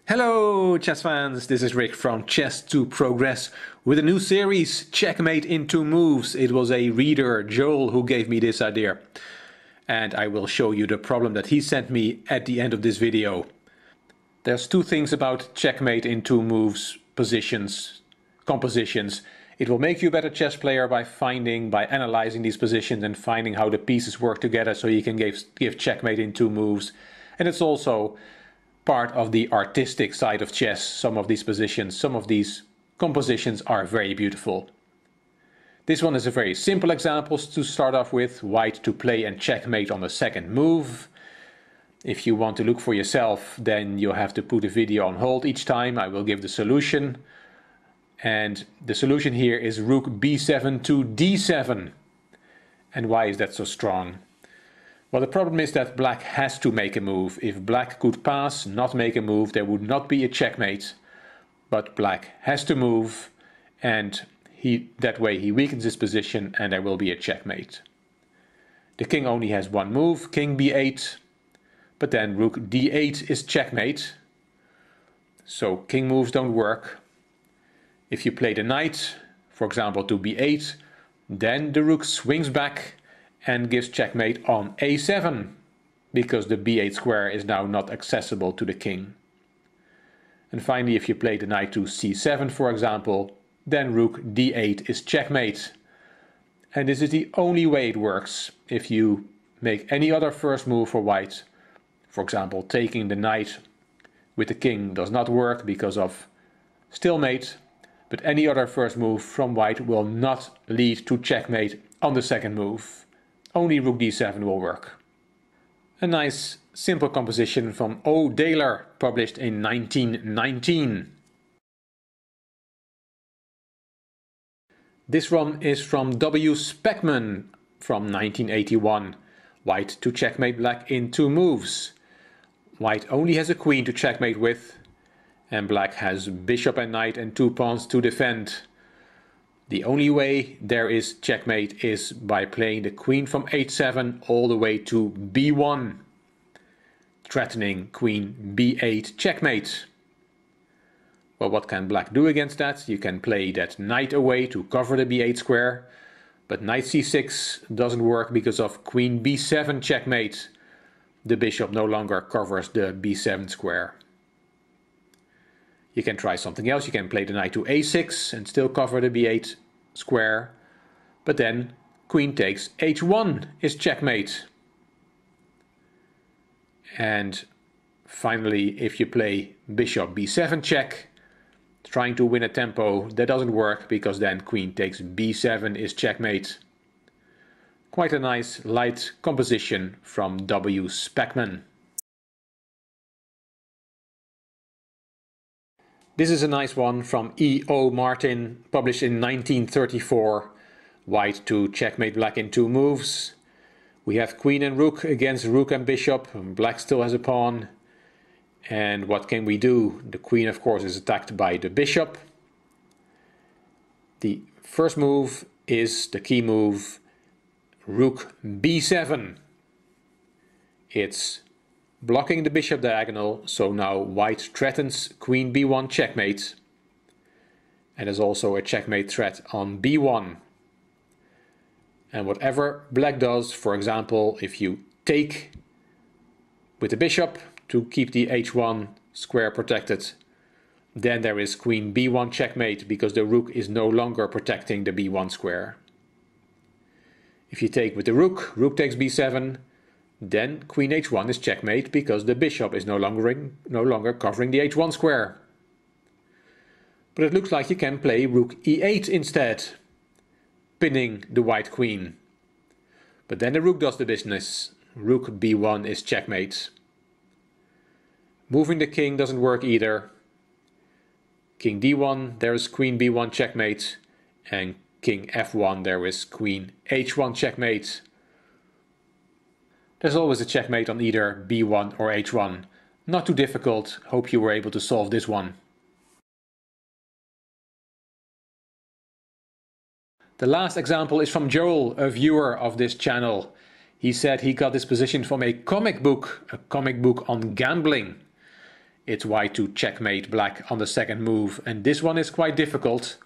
Hello chess fans, this is Rick from Chess to Progress with a new series, Checkmate in 2 moves. It was a reader, Joel, who gave me this idea. And I will show you the problem that he sent me at the end of this video. There's two things about Checkmate in 2 moves, compositions. It will make you a better chess player by analyzing these positions and finding how the pieces work together so you can give checkmate in 2 moves. And it's also part of the artistic side of chess. Some of these positions, some of these compositions are very beautiful. This one is a very simple example to start off with. White to play and checkmate on the second move. If you want to look for yourself, then you'll have to put the video on hold each time. I will give the solution. And the solution here is rook b7 to d7. And why is that so strong? Well, the problem is that black has to make a move. If black could pass, not make a move, there would not be a checkmate. But black has to move, and that way he weakens his position and there will be a checkmate. The king only has one move, king b8, but then rook d8 is checkmate. So king moves don't work. If you play the knight, for example to b8, then the rook swings back and gives checkmate on a7, because the b8 square is now not accessible to the king. And finally, if you play the knight to c7, for example, then rook d8 is checkmate. And this is the only way it works. If you make any other first move for white, for example taking the knight with the king does not work because of stalemate, but any other first move from white will not lead to checkmate on the second move. Only rook d7 will work. A nice simple composition from O. Daler, published in 1919. This one is from W. Speckman from 1981. White to checkmate black in 2 moves. White only has a queen to checkmate with, and black has bishop and knight and 2 pawns to defend. The only way there is checkmate is by playing the queen from h7 all the way to b1, threatening queen b8 checkmate. Well, what can black do against that? You can play that knight away to cover the b8 square, but knight c6 doesn't work because of queen b7 checkmate. The bishop no longer covers the b7 square. You can try something else. You can play the knight to a6 and still cover the b8 square. But then queen takes h1 is checkmate. And finally, if you play bishop b7 check, trying to win a tempo, that doesn't work because then queen takes b7 is checkmate. Quite a nice light composition from W. Speckman. This is a nice one from E. O. Martin, published in 1934. White to checkmate black in 2 moves. We have queen and rook against rook and bishop. Black still has a pawn. And what can we do? The queen, of course, is attacked by the bishop. The first move is the key move, rook b7. It's blocking the bishop diagonal, so now white threatens queen b1 checkmate. And there's also a checkmate threat on b1. And whatever black does, for example, if you take with the bishop to keep the h1 square protected, then there is queen b1 checkmate because the rook is no longer protecting the b1 square. If you take with the rook, rook takes b7, then queen h1 is checkmate because the bishop is no longer covering the h1 square. But it looks like you can play rook e8 instead, pinning the white queen. But then the rook does the business. Rook b1 is checkmate. Moving the king doesn't work either. King d1, there is queen b1 checkmate, and king f1, there is queen h1 checkmate. There's always a checkmate on either b1 or h1. Not too difficult. Hope you were able to solve this one. The last example is from Joel, a viewer of this channel. He said he got this position from a comic book on gambling. it's white to checkmate black on the second move, and this one is quite difficult.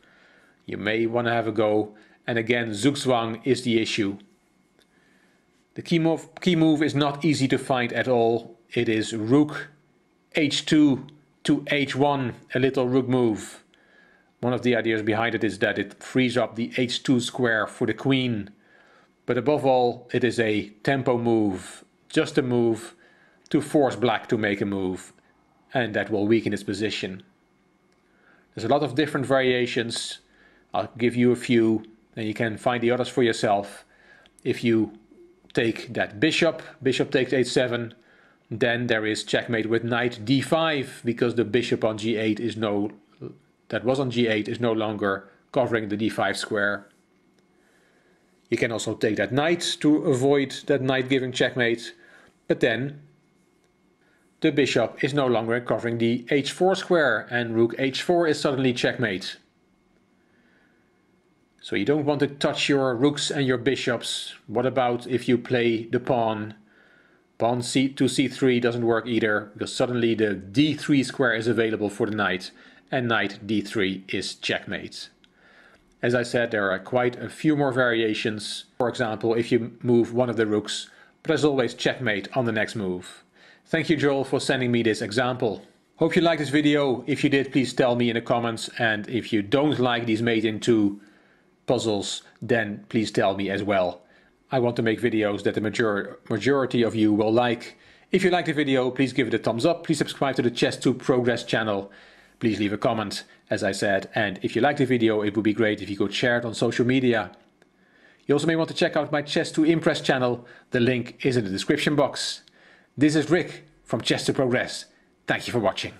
You may want to have a go, and again zugzwang is the issue. The key move is not easy to find at all. It is rook h2 to h1, a little rook move. One of the ideas behind it is that it frees up the h2 square for the queen. But above all, it is a tempo move, just a move to force black to make a move, and that will weaken its position. There's a lot of different variations. I'll give you a few, and you can find the others for yourself. If you take that bishop takes h7, then there is checkmate with knight d5, because the bishop on g8 is no longer covering the d5 square. You can also take that knight to avoid that knight giving checkmate, but then the bishop is no longer covering the h4 square, and rook h4 is suddenly checkmate. So you don't want to touch your rooks and your bishops. What about if you play the pawn? Pawn to c3 doesn't work either, because suddenly the d3 square is available for the knight, and knight d3 is checkmate. As I said, there are quite a few more variations. For example, if you move one of the rooks, but as always checkmate on the next move. Thank you, Joel, for sending me this example. Hope you liked this video. If you did, please tell me in the comments, and if you don't like these mate in two puzzles, then please tell me as well. I want to make videos that the majority of you will like. If you like the video, please give it a thumbs up. Please subscribe to the Chess2 Progress channel. Please leave a comment, as I said. And if you like the video, it would be great if you could share it on social media. You also may want to check out my Chess2 Impress channel. The link is in the description box. This is Rick from Chess2 Progress. Thank you for watching.